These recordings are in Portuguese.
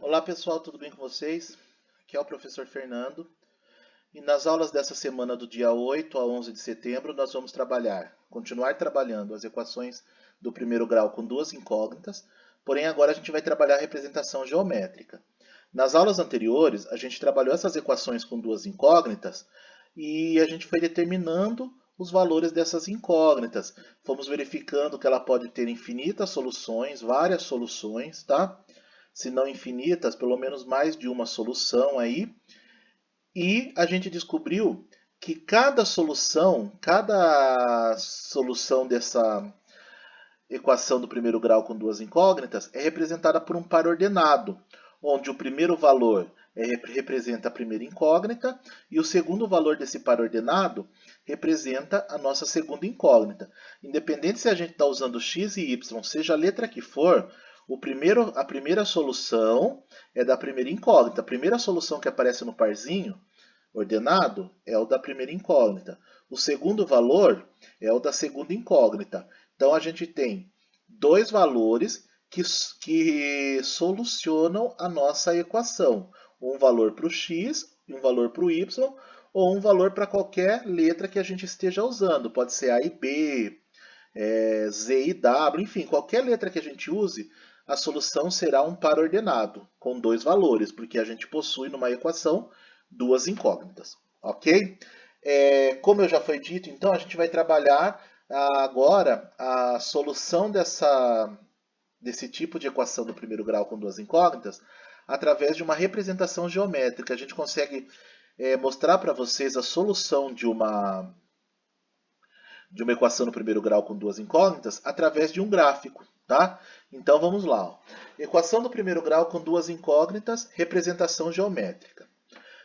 Olá pessoal, tudo bem com vocês? Aqui é o professor Fernando e nas aulas dessa semana do dia 8 a 11 de setembro nós vamos continuar trabalhando as equações do primeiro grau com duas incógnitas, porém agora a gente vai trabalhar a representação geométrica. Nas aulas anteriores a gente trabalhou essas equações com duas incógnitas e a gente foi determinando os valores dessas incógnitas. Fomos verificando que ela pode ter infinitas soluções, várias soluções, tá? Se não infinitas, pelo menos mais de uma solução aí. E a gente descobriu que cada solução dessa equação do primeiro grau com duas incógnitas é representada por um par ordenado, onde o primeiro valor representa a primeira incógnita e o segundo valor desse par ordenado representa a nossa segunda incógnita. Independente se a gente está usando x e y, seja a letra que for, a primeira solução é da primeira incógnita. A primeira solução que aparece no parzinho ordenado é o da primeira incógnita. O segundo valor é o da segunda incógnita. Então a gente tem dois valores que solucionam a nossa equação. Um valor para o x e um valor para o y, ou um valor para qualquer letra que a gente esteja usando. Pode ser A e B, Z e W, enfim, qualquer letra que a gente use, a solução será um par ordenado, com dois valores, porque a gente possui numa equação duas incógnitas, ok? Como eu já foi dito, então a gente vai trabalhar agora a solução desse tipo de equação do primeiro grau com duas incógnitas através de uma representação geométrica. A gente consegue mostrar para vocês a solução de uma equação no primeiro grau com duas incógnitas através de um gráfico, tá? Então vamos lá. Ó. Equação do primeiro grau com duas incógnitas, representação geométrica.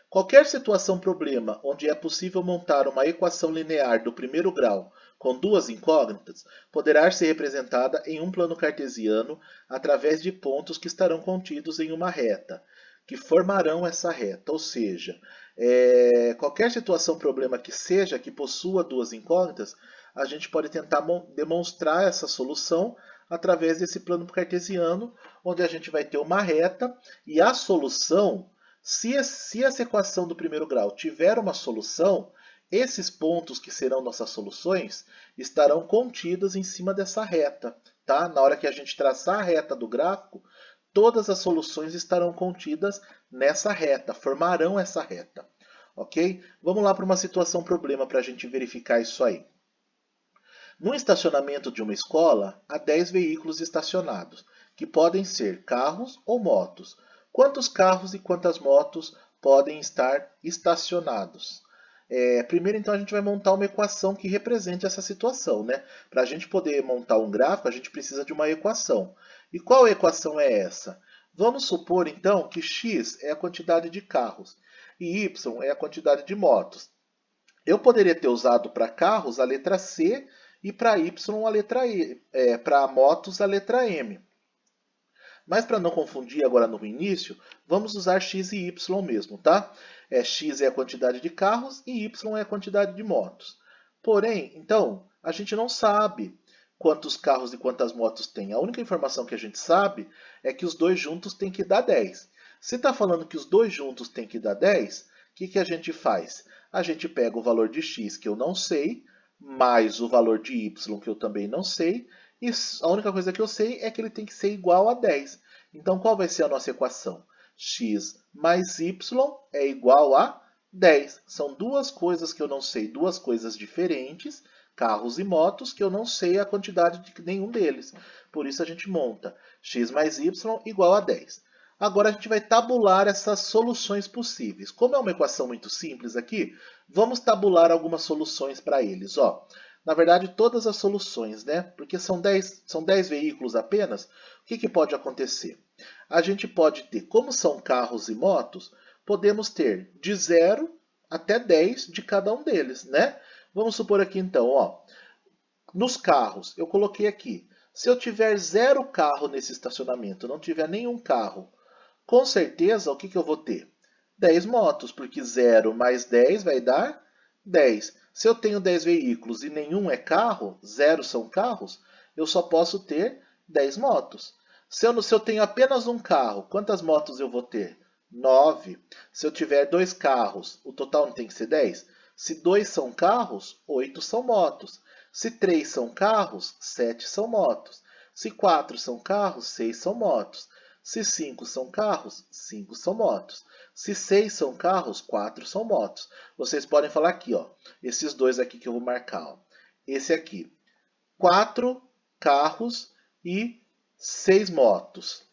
Qualquer situação-problema onde é possível montar uma equação linear do primeiro grau com duas incógnitas poderá ser representada em um plano cartesiano através de pontos que estarão contidos em uma reta, que formarão essa reta. Ou seja, qualquer situação-problema que possua duas incógnitas, a gente pode tentar demonstrar essa solução através desse plano cartesiano, onde a gente vai ter uma reta e a solução. Se essa equação do primeiro grau tiver uma solução, esses pontos que serão nossas soluções estarão contidos em cima dessa reta. Tá? Na hora que a gente traçar a reta do gráfico, todas as soluções estarão contidas nessa reta, formarão essa reta. Ok? Vamos lá para uma situação problema para a gente verificar isso aí. No estacionamento de uma escola, há 10 veículos estacionados, que podem ser carros ou motos. Quantos carros e quantas motos podem estar estacionados? Primeiro, então, a gente vai montar uma equação que represente essa situação. Né? Para a gente poder montar um gráfico, a gente precisa de uma equação. E qual equação é essa? Vamos supor, então, que x é a quantidade de carros e y é a quantidade de motos. Eu poderia ter usado para carros a letra C e para Y a letra E, para motos a letra M. Mas para não confundir agora no início, vamos usar x e y mesmo, tá? X é a quantidade de carros e y é a quantidade de motos. Porém, então, a gente não sabe quantos carros e quantas motos tem. A única informação que a gente sabe é que os dois juntos têm que dar 10. Se está falando que os dois juntos têm que dar 10, o que a gente faz? A gente pega o valor de x que eu não sei, mais o valor de y que eu também não sei, e a única coisa que eu sei é que ele tem que ser igual a 10. Então, qual vai ser a nossa equação? X mais y é igual a 10. São duas coisas que eu não sei, duas coisas diferentes, carros e motos, que eu não sei a quantidade de nenhum deles. Por isso a gente monta x mais y igual a 10. Agora a gente vai tabular essas soluções possíveis. Como é uma equação muito simples aqui, vamos tabular algumas soluções para eles. Ó, na verdade, todas as soluções, né? Porque são 10 veículos apenas. O que pode acontecer? A gente pode ter, como são carros e motos, podemos ter de 0 até 10 de cada um deles, né? Vamos supor aqui então, ó, nos carros, eu coloquei aqui, se eu tiver 0 carro nesse estacionamento, não tiver nenhum carro, com certeza, o que eu vou ter? 10 motos, porque 0 mais 10 vai dar 10. Se eu tenho 10 veículos e nenhum é carro, 0 são carros, eu só posso ter 10 motos. Se eu tenho apenas um carro, quantas motos eu vou ter? 9. Se eu tiver 2 carros, o total não tem que ser 10? Se 2 são carros, 8 são motos. Se 3 são carros, 7 são motos. Se 4 são carros, 6 são motos. Se 5 são carros, 5 são motos. Se 6 são carros, 4 são motos. Vocês podem falar aqui, ó, esses dois aqui que eu vou marcar. Ó. Esse aqui, 4 carros e 6 motos.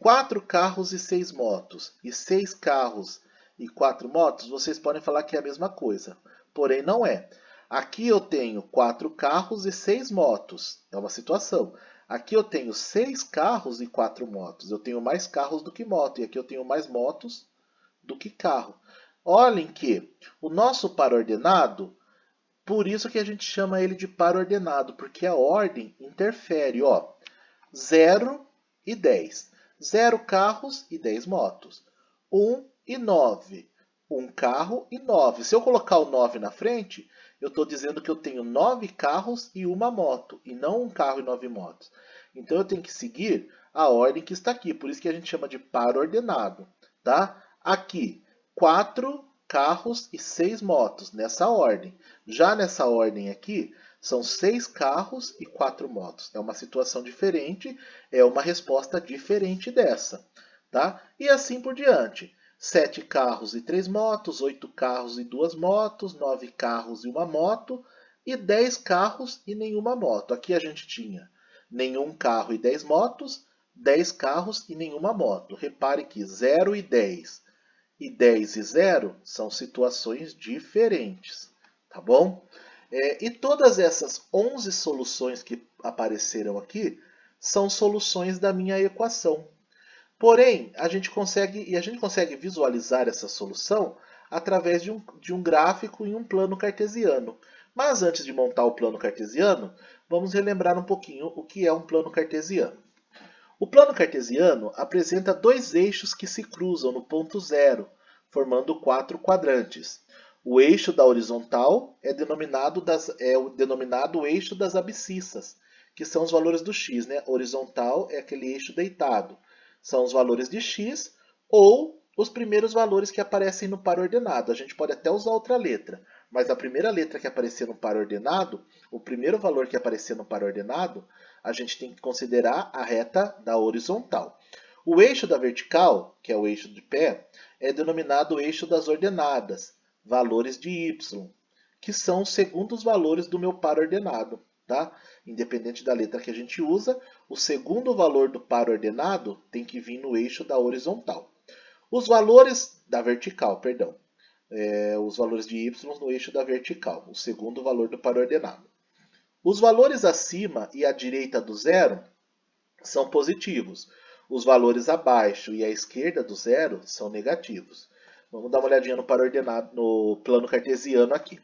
4 carros e 6 motos. E 6 carros e 4 motos, vocês podem falar que é a mesma coisa. Porém, não é. Aqui eu tenho 4 carros e 6 motos. É uma situação. Aqui eu tenho 6 carros e 4 motos. Eu tenho mais carros do que moto. E aqui eu tenho mais motos do que carro. Olhem que o nosso par ordenado, por isso que a gente chama ele de par ordenado, porque a ordem interfere. Ó, 0 e 10. 0 carros e 10 motos. 1 e 9. 1 carro e 9. Se eu colocar o 9 na frente, eu estou dizendo que eu tenho 9 carros e uma moto, e não 1 carro e 9 motos. Então eu tenho que seguir a ordem que está aqui, por isso que a gente chama de par ordenado. Tá? Aqui, 4 carros e 6 motos, nessa ordem. Já nessa ordem aqui, são 6 carros e 4 motos. É uma situação diferente, é uma resposta diferente dessa. Tá? E assim por diante. 7 carros e 3 motos, 8 carros e 2 motos, 9 carros e uma moto e 10 carros e nenhuma moto. Aqui a gente tinha nenhum carro e 10 motos, 10 carros e nenhuma moto. Repare que 0 e 10 e 10 e 0 são situações diferentes, tá bom? E todas essas 11 soluções que apareceram aqui são soluções da minha equação. Porém, a gente consegue visualizar essa solução através de um gráfico em um plano cartesiano. Mas antes de montar o plano cartesiano, vamos relembrar um pouquinho o que é um plano cartesiano. O plano cartesiano apresenta dois eixos que se cruzam no ponto zero, formando 4 quadrantes. O eixo da horizontal é denominado o eixo das abscissas, que são os valores do x. Né? Horizontal é aquele eixo deitado. São os valores de x ou os primeiros valores que aparecem no par ordenado. A gente pode até usar outra letra, mas a primeira letra que aparecer no par ordenado, o primeiro valor que aparecer no par ordenado, a gente tem que considerar a reta da horizontal. O eixo da vertical, que é o eixo de pé, é denominado o eixo das ordenadas, valores de y, que são os segundos valores do meu par ordenado. Tá? Independente da letra que a gente usa, o segundo valor do par ordenado tem que vir no eixo da horizontal. Os valores da vertical, perdão. Os valores de y no eixo da vertical, o segundo valor do par ordenado. Os valores acima e à direita do zero são positivos. Os valores abaixo e à esquerda do zero são negativos. Vamos dar uma olhadinha no par ordenado, no plano cartesiano aqui.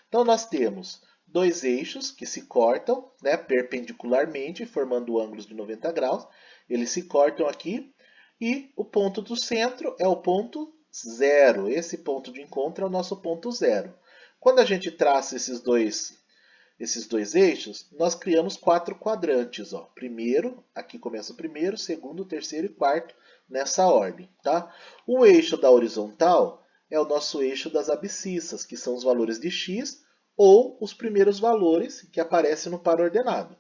Então nós temos dois eixos que se cortam, né, perpendicularmente, formando ângulos de 90 graus. Eles se cortam aqui e o ponto do centro é o ponto zero. Esse ponto de encontro é o nosso ponto zero. Quando a gente traça esses dois eixos, nós criamos 4 quadrantes. Ó. Primeiro, aqui começa o primeiro, segundo, terceiro e quarto, nessa ordem. Tá? O eixo da horizontal é o nosso eixo das abscissas, que são os valores de x ou os primeiros valores que aparecem no par ordenado.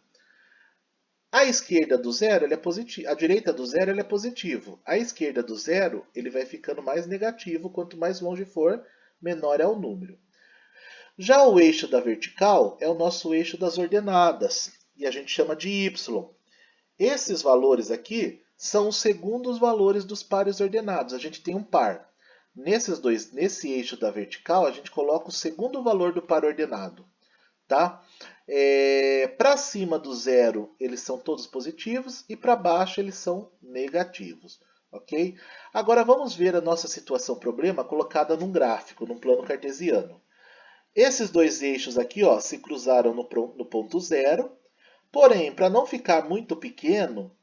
A esquerda do zero ele é positivo, a direita do zero ele é positivo. A esquerda do zero ele vai ficando mais negativo, quanto mais longe for, menor é o número. Já o eixo da vertical é o nosso eixo das ordenadas, e a gente chama de y. Esses valores aqui são os segundos valores dos pares ordenados. A gente tem um par. Nesse eixo da vertical, a gente coloca o segundo valor do par ordenado. Tá? Para cima do zero, eles são todos positivos, e para baixo eles são negativos. Okay? Agora vamos ver a nossa situação problema colocada num gráfico, num plano cartesiano. Esses dois eixos aqui ó, se cruzaram no ponto zero, porém, para não ficar muito pequeno,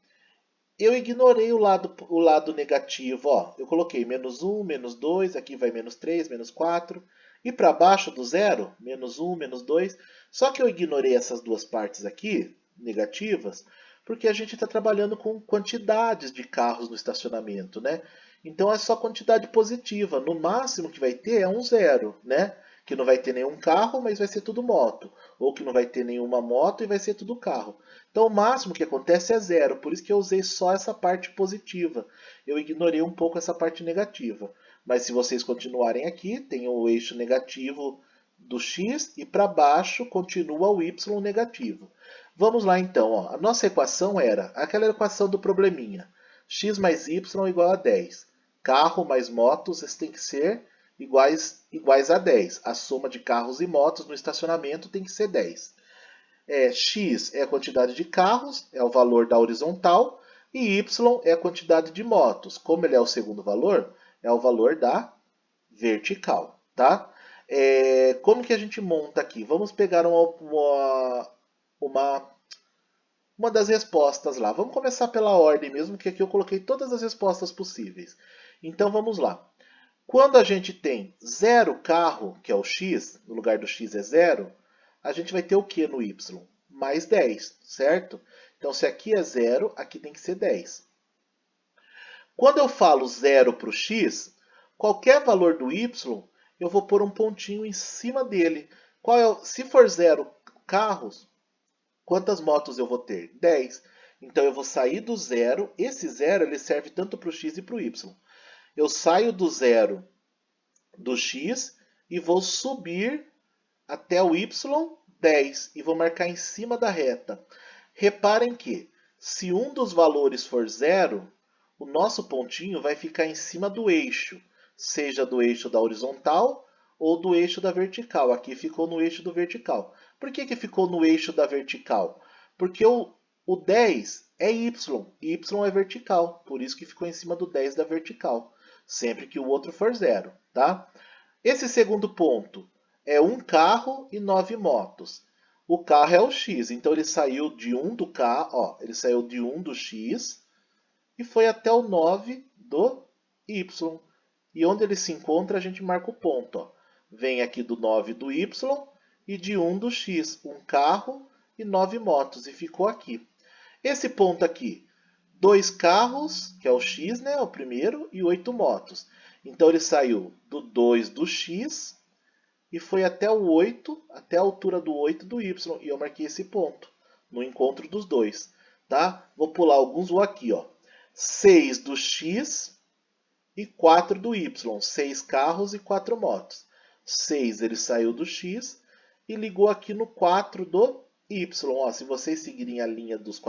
eu ignorei o lado negativo. Ó. Eu coloquei menos 1, menos 2, aqui vai menos 3, menos 4. E para baixo do zero, menos 1, menos 2. Só que eu ignorei essas duas partes aqui, negativas, Porque a gente está trabalhando com quantidades de carros no estacionamento, né? Então é só quantidade positiva. No máximo que vai ter é um zero, né? Que não vai ter nenhum carro, mas vai ser tudo moto. Ou que não vai ter nenhuma moto e vai ser tudo carro. Então o máximo que acontece é zero. Por isso que eu usei só essa parte positiva. Eu ignorei um pouco essa parte negativa. Mas se vocês continuarem aqui, tem o eixo negativo do x e para baixo continua o y negativo. Vamos lá então. Ó. A nossa equação era aquela equação do probleminha. X mais y igual a 10. Carro mais motos tem que ser iguais a 10. A soma de carros e motos no estacionamento tem que ser 10. X é a quantidade de carros, é o valor da horizontal, e y é a quantidade de motos. Como ele é o segundo valor, é o valor da vertical. Tá? Como que a gente monta aqui? Vamos pegar uma das respostas lá. Vamos começar pela ordem mesmo, que aqui eu coloquei todas as respostas possíveis. Então vamos lá. Quando a gente tem zero carro, que é o x, no lugar do x é zero, a gente vai ter o que no y? Mais 10, certo? Então se aqui é zero, aqui tem que ser 10. Quando eu falo zero para o x, qualquer valor do y, eu vou pôr um pontinho em cima dele. Se for zero carros, quantas motos eu vou ter? 10. Então eu vou sair do zero. Esse zero ele serve tanto para o x e para o y. Eu saio do zero do x e vou subir até o y 10 e vou marcar em cima da reta. Reparem que se um dos valores for zero, o nosso pontinho vai ficar em cima do eixo, seja do eixo da horizontal ou do eixo da vertical. Aqui ficou no eixo do vertical. Por que ficou no eixo da vertical? Porque o 10 é y, e y é vertical, por isso que ficou em cima do 10 da vertical, sempre que o outro for zero. Tá? Esse segundo ponto é um carro e 9 motos. O carro é o x, então ele saiu de 1 do carro, ó, ele saiu de 1 do x e foi até o 9 do y. E onde ele se encontra, a gente marca o ponto. Ó. Vem aqui do 9 do y e de 1 do x. Um carro e 9 motos. E ficou aqui. Esse ponto aqui, 2 carros, que é o x, né, o primeiro, e 8 motos. Então ele saiu do 2 do x e foi até o 8, até a altura do 8 do y. E eu marquei esse ponto, no encontro dos dois. Tá? Vou pular alguns, vou aqui. Ó. 6 do x e 4 do y. 6 carros e 4 motos. 6 ele saiu do x e ligou aqui no 4 do y. Ó, se vocês seguirem a linha dos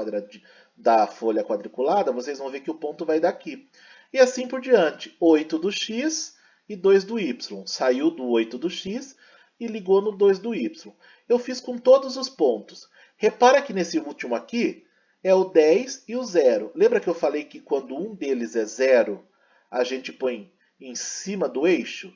da folha quadriculada, vocês vão ver que o ponto vai daqui. E assim por diante. 8 do x e 2 do y. Saiu do 8 do x e ligou no 2 do y. Eu fiz com todos os pontos. Repara que nesse último aqui é o 10 e o 0. Lembra que eu falei que quando um deles é 0, a gente põe em cima do eixo?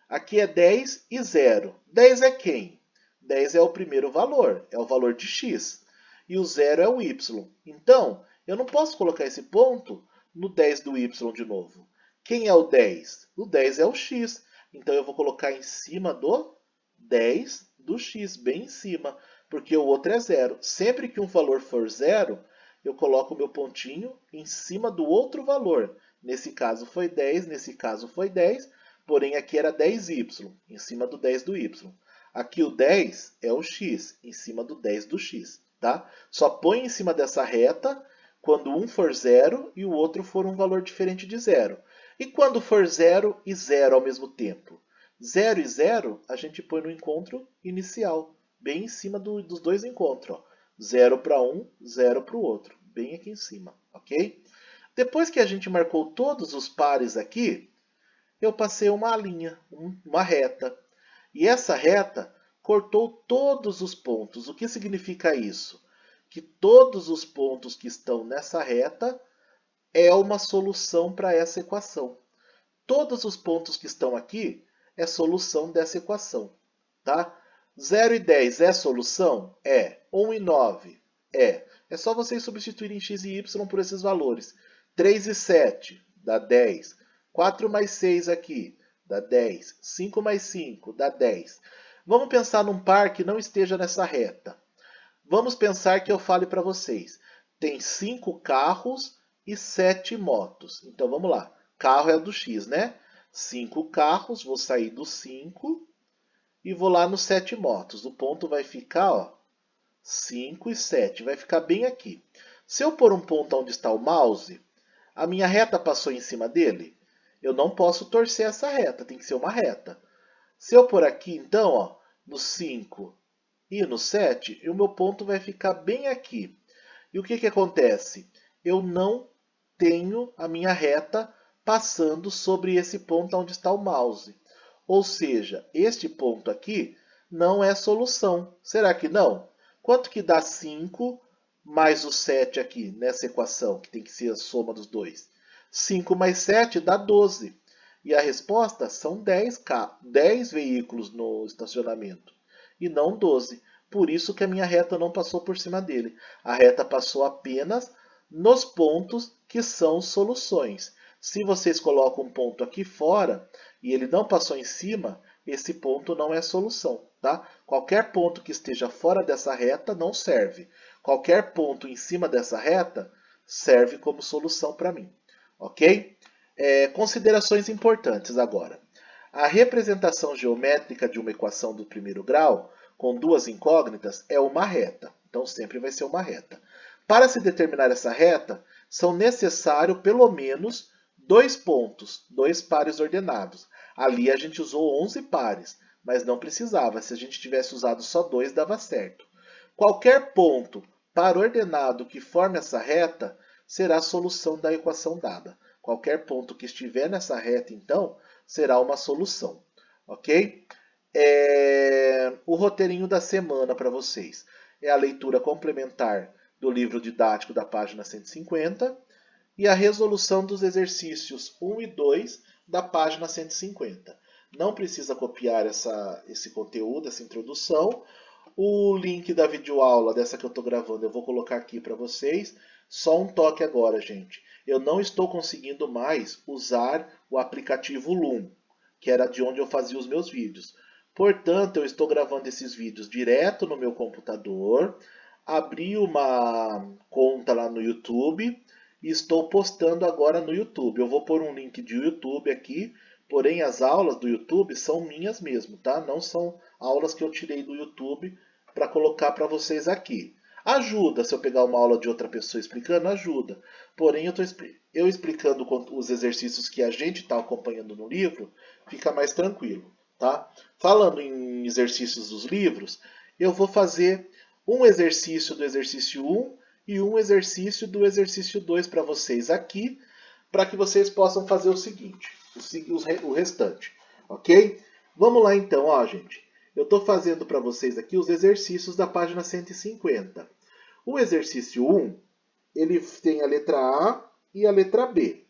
Aqui é 10 e 0. 10 é quem? 10 é o primeiro valor, é o valor de x. E o 0 é o y. Então, eu não posso colocar esse ponto no 10 do y de novo. Quem é o 10? O 10 é o x. Então, eu vou colocar em cima do 10 do x, bem em cima, porque o outro é 0. Sempre que um valor for 0, eu coloco o meu pontinho em cima do outro valor. Nesse caso foi 10, nesse caso foi 10, porém aqui era 10y, em cima do 10 do y. Aqui o 10 é o x, em cima do 10 do x. Tá? Só põe em cima dessa reta quando um for 0 e o outro for um valor diferente de 0. E quando for 0 e 0 ao mesmo tempo? 0 e 0 a gente põe no encontro inicial, bem em cima dos dois encontros. Ó. 0 para um, 0 para o outro, bem aqui em cima. Ok? Depois que a gente marcou todos os pares aqui, eu passei uma linha, uma reta. E essa reta cortou todos os pontos. O que significa isso? Que todos os pontos que estão nessa reta é uma solução para essa equação. Todos os pontos que estão aqui é solução dessa equação. Tá? 0 e 10 é solução? É. 1 e 9? É. É só vocês substituírem x e y por esses valores. 3 e 7 dá 10. 4 mais 6 aqui dá 10. 5 mais 5 dá 10. Vamos pensar num par que não esteja nessa reta. Vamos pensar que eu fale para vocês. tem 5 carros e 7 motos. Então vamos lá. Carro é do X, né? 5 carros, vou sair do 5 e vou lá no 7 motos. O ponto vai ficar, ó, 5 e 7. Vai ficar bem aqui. Se eu pôr um ponto onde está o mouse, a minha reta passou em cima dele? Eu não posso torcer essa reta, tem que ser uma reta. Se eu pôr aqui, então, ó, no 5 e no 7, o meu ponto vai ficar bem aqui. E o que, que acontece? Eu não tenho a minha reta passando sobre esse ponto onde está o mouse. Ou seja, este ponto aqui não é solução. Será que não? Quanto que dá 5 mais o 7 aqui nessa equação, que tem que ser a soma dos dois? 5 mais 7 dá 12. E a resposta são 10 veículos no estacionamento e não 12. Por isso que a minha reta não passou por cima dele. A reta passou apenas nos pontos que são soluções. Se vocês colocam um ponto aqui fora e ele não passou em cima, esse ponto não é solução, tá? Qualquer ponto que esteja fora dessa reta não serve. Qualquer ponto em cima dessa reta serve como solução para mim, ok? Considerações importantes agora. A representação geométrica de uma equação do primeiro grau com duas incógnitas é uma reta. Então sempre vai ser uma reta. Para se determinar essa reta, são necessários pelo menos 2 pontos, 2 pares ordenados. Ali a gente usou 11 pares, mas não precisava. Se a gente tivesse usado só 2, dava certo. Qualquer ponto par ordenado que forme essa reta será a solução da equação dada. Qualquer ponto que estiver nessa reta, então, será uma solução. Ok? O roteirinho da semana para vocês é a leitura complementar do livro didático da página 150 e a resolução dos exercícios 1 e 2 da página 150. Não precisa copiar esse conteúdo, essa introdução. O link da videoaula dessa que eu estou gravando eu vou colocar aqui para vocês. Só um toque agora, gente. Eu não estou conseguindo mais usar o aplicativo Loom, que era de onde eu fazia os meus vídeos. Portanto, eu estou gravando esses vídeos direto no meu computador, abri uma conta lá no YouTube e estou postando agora no YouTube. Eu vou pôr um link de YouTube aqui, porém as aulas do YouTube são minhas mesmo, tá? Não são aulas que eu tirei do YouTube para colocar para vocês aqui. Ajuda se eu pegar uma aula de outra pessoa explicando, ajuda. Porém, eu explicando os exercícios que a gente está acompanhando no livro, fica mais tranquilo, tá? Falando em exercícios dos livros, eu vou fazer um exercício do exercício 1 e um exercício do exercício 2 para vocês aqui, para que vocês possam fazer o seguinte, o restante, ok? Vamos lá então, ó, gente. Eu estou fazendo para vocês aqui os exercícios da página 150. O exercício 1, ele tem a letra A e a letra B.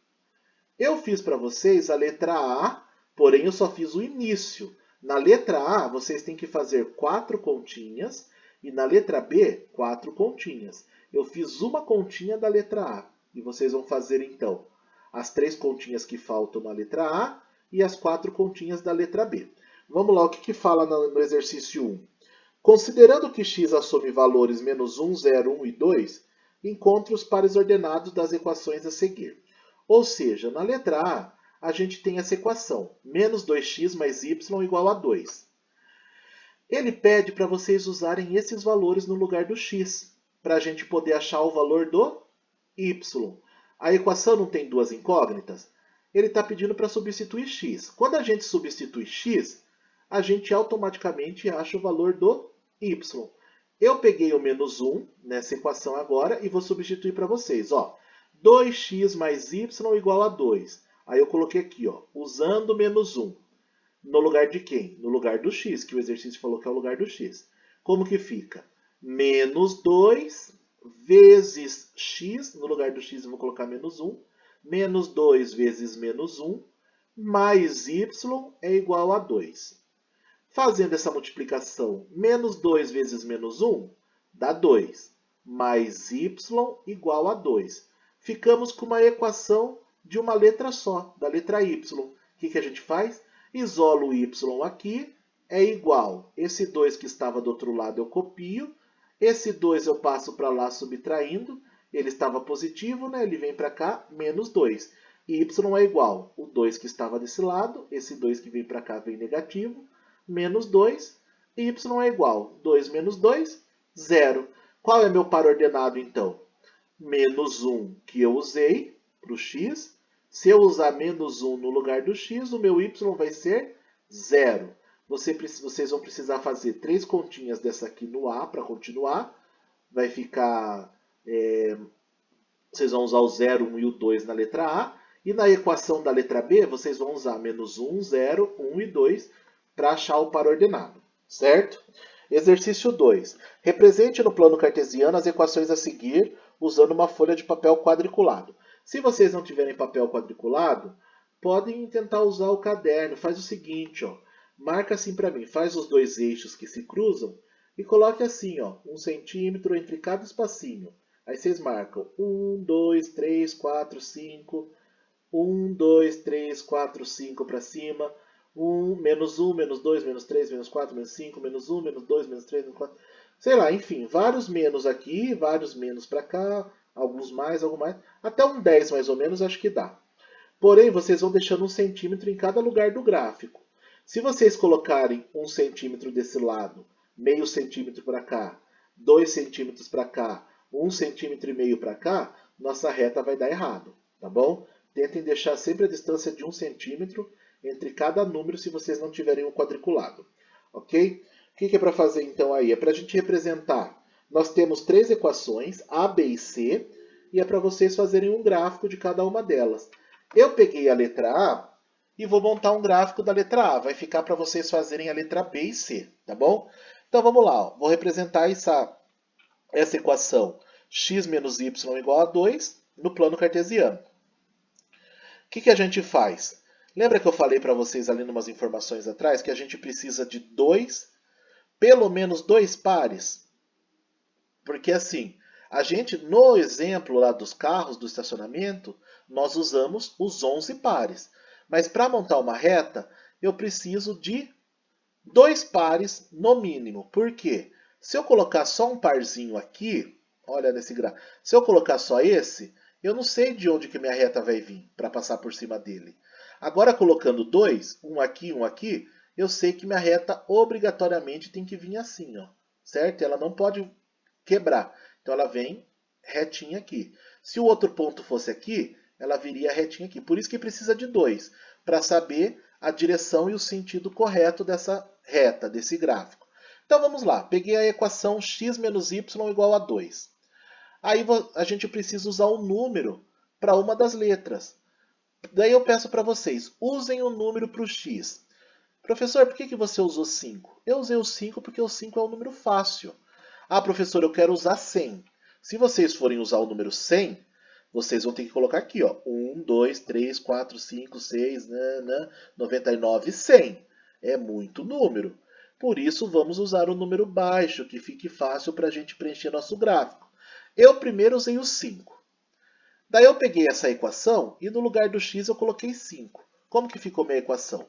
Eu fiz para vocês a letra A, porém eu só fiz o início. Na letra A, vocês têm que fazer 4 continhas e na letra B, 4 continhas. Eu fiz uma continha da letra A e vocês vão fazer então as 3 continhas que faltam na letra A e as 4 continhas da letra B. Vamos lá, o que fala no exercício 1? Considerando que x assume valores menos 1, 0, 1 e 2, encontre os pares ordenados das equações a seguir. Ou seja, na letra A, a gente tem essa equação, menos 2x mais y igual a 2. Ele pede para vocês usarem esses valores no lugar do x, para a gente poder achar o valor do y. A equação não tem duas incógnitas? Ele está pedindo para substituir x. Quando a gente substitui x, a gente automaticamente acha o valor do y. Eu peguei o menos 1 nessa equação agora e vou substituir para vocês. Ó, 2x mais y igual a 2. Aí eu coloquei aqui, ó, usando menos 1. No lugar de quem? No lugar do x, que o exercício falou que é o lugar do x. Como que fica? Menos 2 vezes x, no lugar do x eu vou colocar menos 1. Menos 2 vezes menos 1, mais y é igual a 2. Fazendo essa multiplicação, menos 2 vezes menos 1 dá 2, mais y igual a 2. Ficamos com uma equação de uma letra só, da letra y. O que a gente faz? Isola o y aqui, é igual. Esse 2 que estava do outro lado eu copio, esse 2 eu passo para lá subtraindo, ele estava positivo, né? Ele vem para cá, menos 2. Y é igual o 2 que estava desse lado, esse 2 que vem para cá vem negativo, menos 2, y é igual 2 menos 2, 0. Qual é meu par ordenado, então? Menos 1 que eu usei para o x. Se eu usar menos 1 no lugar do x, o meu y vai ser 0. Vocês vão precisar fazer 3 continhas dessa aqui no a para continuar. Vai ficar... vocês vão usar o 0, 1 e o 2 na letra A. E na equação da letra B, vocês vão usar menos 1, 0, 1 e 2 para achar o par ordenado. Certo? Exercício 2. Represente no plano cartesiano as equações a seguir usando uma folha de papel quadriculado. Se vocês não tiverem papel quadriculado, podem tentar usar o caderno. Faz o seguinte, ó. Marca assim para mim. Faz os dois eixos que se cruzam e coloque assim, ó, 1 centímetro entre cada espacinho. Aí vocês marcam 1, 2, 3, 4, 5. 1, 2, 3, 4, 5 para cima. 1, menos 2, menos 3, menos 4, menos 5, menos 1, menos 2, menos 3, menos 4. Sei lá, enfim, vários menos aqui, vários menos para cá, alguns mais, alguns mais. Até um 10 mais ou menos acho que dá. Porém, vocês vão deixando 1 centímetro em cada lugar do gráfico. Se vocês colocarem 1 centímetro desse lado, meio centímetro para cá, 2 centímetros para cá, 1,5 centímetro para cá, nossa reta vai dar errado, tá bom? Tentem deixar sempre a distância de 1 centímetro entre cada número se vocês não tiverem um quadriculado, ok? O que é para fazer então aí? É para a gente representar. Nós temos 3 equações, A, B e C, e é para vocês fazerem um gráfico de cada uma delas. Eu peguei a letra A e vou montar um gráfico da letra A. Vai ficar para vocês fazerem a letra B e C, tá bom? Então vamos lá, ó. Vou representar essa equação x menos y igual a 2 no plano cartesiano. O que a gente faz? Lembra que eu falei para vocês ali em umas informações atrás que a gente precisa de pelo menos dois pares? Porque assim, a gente, no exemplo lá dos carros do estacionamento, nós usamos os 11 pares. Mas para montar uma reta, eu preciso de 2 pares no mínimo. Por quê? Se eu colocar só um parzinho aqui, olha nesse gráfico, se eu colocar só esse, eu não sei de onde que minha reta vai vir para passar por cima dele. Agora colocando 2, um aqui, eu sei que minha reta obrigatoriamente tem que vir assim, ó, certo? Ela não pode quebrar. Então ela vem retinha aqui. Se o outro ponto fosse aqui, ela viria retinha aqui. Por isso que precisa de 2, para saber a direção e o sentido correto dessa reta, desse gráfico. Então vamos lá, peguei a equação x menos y igual a 2. Aí a gente precisa usar um número para uma das letras. Daí eu peço para vocês, usem o número para o x. Professor, por que você usou 5? Eu usei o 5 porque o 5 é um número fácil. Ah, professor, eu quero usar 100. Se vocês forem usar o número 100, vocês vão ter que colocar aqui, ó, 1, 2, 3, 4, 5, 6, 99, 100. É muito número. Por isso, vamos usar o número baixo, que fique fácil para a gente preencher nosso gráfico. Eu primeiro usei o 5. Daí eu peguei essa equação e no lugar do x eu coloquei 5. Como que ficou minha equação?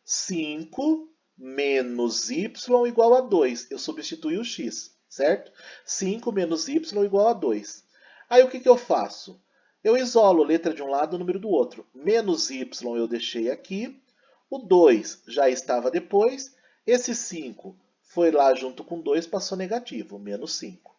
5 menos y igual a 2. Eu substituí o x, certo? 5 menos y igual a 2. Aí o que eu faço? Eu isolo letra de um lado e número do outro. Menos y eu deixei aqui. O 2 já estava depois. Esse 5 foi lá junto com 2, passou negativo, menos 5.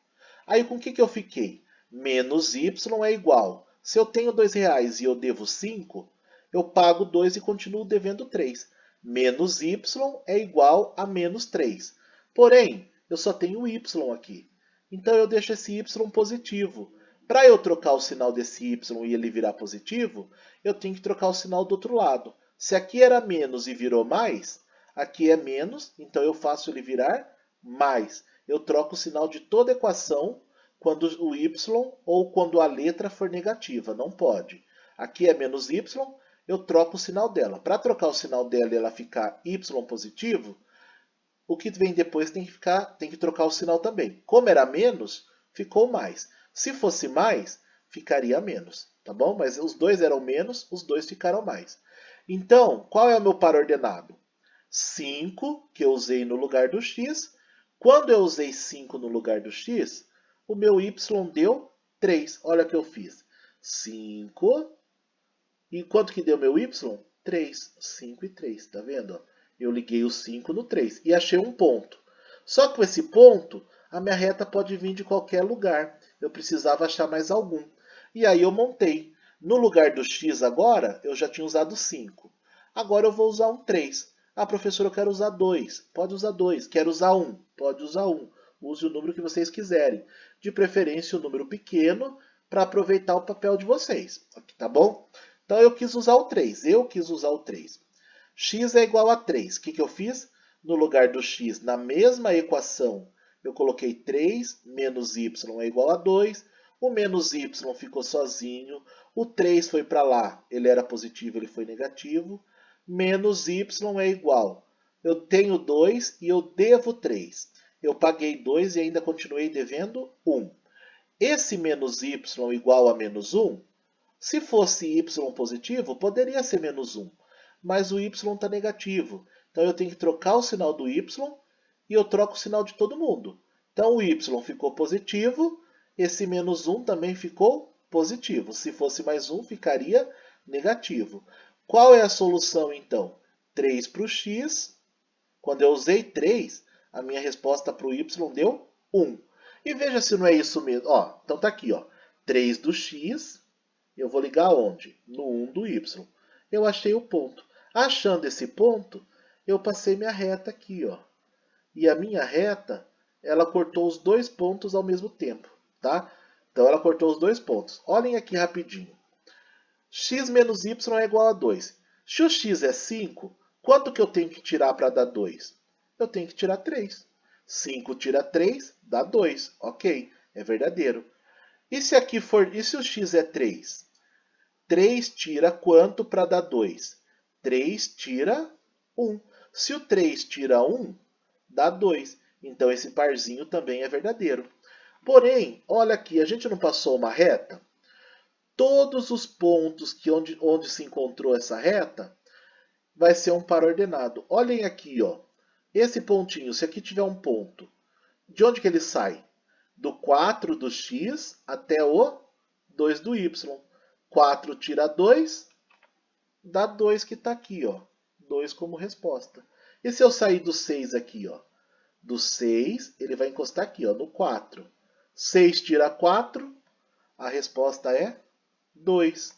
Aí com o que eu fiquei? Menos y é igual. Se eu tenho R$2 e eu devo 5, eu pago 2 e continuo devendo 3. Menos y é igual a menos 3. Porém, eu só tenho y aqui. Então eu deixo esse y positivo. Para eu trocar o sinal desse y e ele virar positivo, eu tenho que trocar o sinal do outro lado. Se aqui era menos e virou mais, aqui é menos, então eu faço ele virar mais. Eu troco o sinal de toda equação quando o y ou quando a letra for negativa. Não pode. Aqui é menos y, eu troco o sinal dela. Para trocar o sinal dela e ela ficar y positivo, o que vem depois tem que trocar o sinal também. Como era menos, ficou mais. Se fosse mais, ficaria menos, tá bom? Mas os dois eram menos, os dois ficaram mais. Então, qual é o meu par ordenado? 5, que eu usei no lugar do x. Quando eu usei 5 no lugar do x, o meu y deu 3. Olha o que eu fiz. 5. E quanto que deu meu y? 3. 5 e 3, tá vendo? Eu liguei o 5 no 3 e achei um ponto. Só que com esse ponto, a minha reta pode vir de qualquer lugar. Eu precisava achar mais algum. E aí eu montei. No lugar do x agora, eu já tinha usado 5. Agora eu vou usar um 3. Ah, professor, eu quero usar 2. Pode usar 2. Quero usar 1. Pode usar 1. Use o número que vocês quiserem. De preferência, um número pequeno, para aproveitar o papel de vocês. Tá bom? Então eu quis usar o 3. X é igual a 3. O que eu fiz? No lugar do x, na mesma equação, eu coloquei 3 menos y é igual a 2. O menos y ficou sozinho. O 3 foi para lá, ele era positivo, ele foi negativo. Menos y é igual. Eu tenho 2 e eu devo 3. Eu paguei 2 e ainda continuei devendo 1. Esse menos y igual a menos 1, se fosse y positivo, poderia ser menos 1. Mas o y está negativo. Então eu tenho que trocar o sinal do y e eu troco o sinal de todo mundo. Então o y ficou positivo, esse menos 1 também ficou positivo. Se fosse mais 1, ficaria negativo. Qual é a solução então? 3 para o x. Quando eu usei 3, a minha resposta para o y deu 1. E veja se não é isso mesmo. Ó, então está aqui, ó, 3 do x. Eu vou ligar onde? No 1 do y. Eu achei o ponto. Achando esse ponto, eu passei minha reta aqui, ó. E a minha reta, ela cortou os dois pontos ao mesmo tempo, tá? Então ela cortou os dois pontos. Olhem aqui rapidinho. X menos y é igual a 2. Se o x é 5, quanto que eu tenho que tirar para dar 2? Eu tenho que tirar 3. 5 tira 3, dá 2. Ok, é verdadeiro. E se aqui for, e se o x é 3? 3 tira quanto para dar 2? 3 tira 1. Se o 3 tira 1, dá 2. Então esse parzinho também é verdadeiro. Porém, olha aqui, a gente não passou uma reta? Todos os pontos que onde se encontrou essa reta vai ser um par ordenado. Olhem aqui, ó. Esse pontinho, se aqui tiver um ponto, de onde que ele sai? Do 4 do x até o 2 do y. 4 tira 2, dá 2 que está aqui, ó. 2 como resposta. E se eu sair do 6 aqui, ó? Do 6, ele vai encostar aqui, ó, no 4. 6 tira 4, a resposta é 2.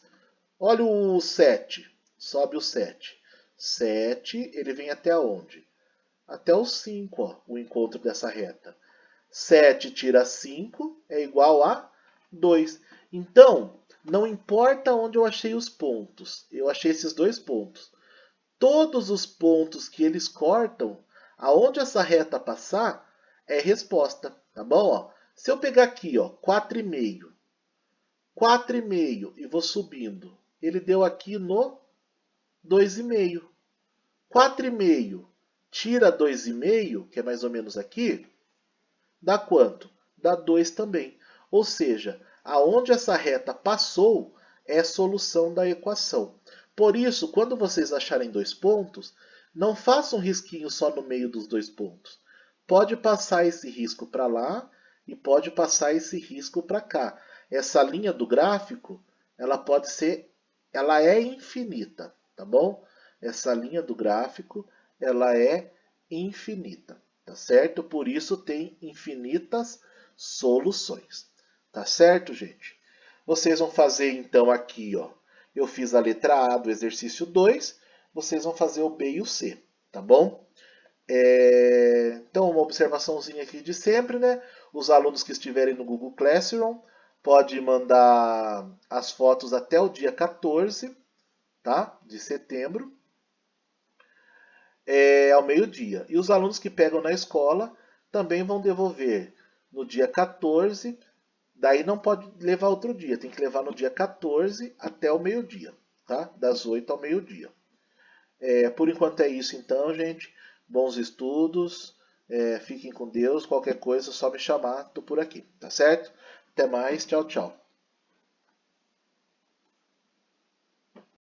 Olha o 7, sobe o 7. 7, ele vem até onde? Até o 5, ó, o encontro dessa reta. 7 tira 5 é igual a 2. Então, não importa onde eu achei os pontos, eu achei esses dois pontos. Todos os pontos que eles cortam, aonde essa reta passar, é resposta, tá bom? Ó, se eu pegar aqui, ó, 4,5, 4,5 e vou subindo, ele deu aqui no 2,5. 4,5 tira 2,5, que é mais ou menos aqui, dá quanto? Dá 2 também. Ou seja, aonde essa reta passou é solução da equação. Por isso, quando vocês acharem dois pontos, não façam um risquinho só no meio dos dois pontos. Pode passar esse risco para lá e pode passar esse risco para cá. Essa linha do gráfico, ela é infinita, tá bom? Essa linha do gráfico, ela é infinita, tá certo? Por isso tem infinitas soluções, tá certo, gente? Vocês vão fazer então aqui, ó. Eu fiz a letra A do exercício 2, vocês vão fazer o B e o C, tá bom? Então, uma observaçãozinha aqui de sempre, né? Os alunos que estiverem no Google Classroom podem mandar as fotos até o dia 14, tá? De setembro, ao meio-dia. E os alunos que pegam na escola também vão devolver no dia 14. Daí não pode levar outro dia, tem que levar no dia 14 até o meio-dia, tá? Das 8 ao meio-dia. Por enquanto é isso então, gente. Bons estudos, fiquem com Deus. Qualquer coisa é só me chamar, tô por aqui, tá certo? Até mais, tchau, tchau.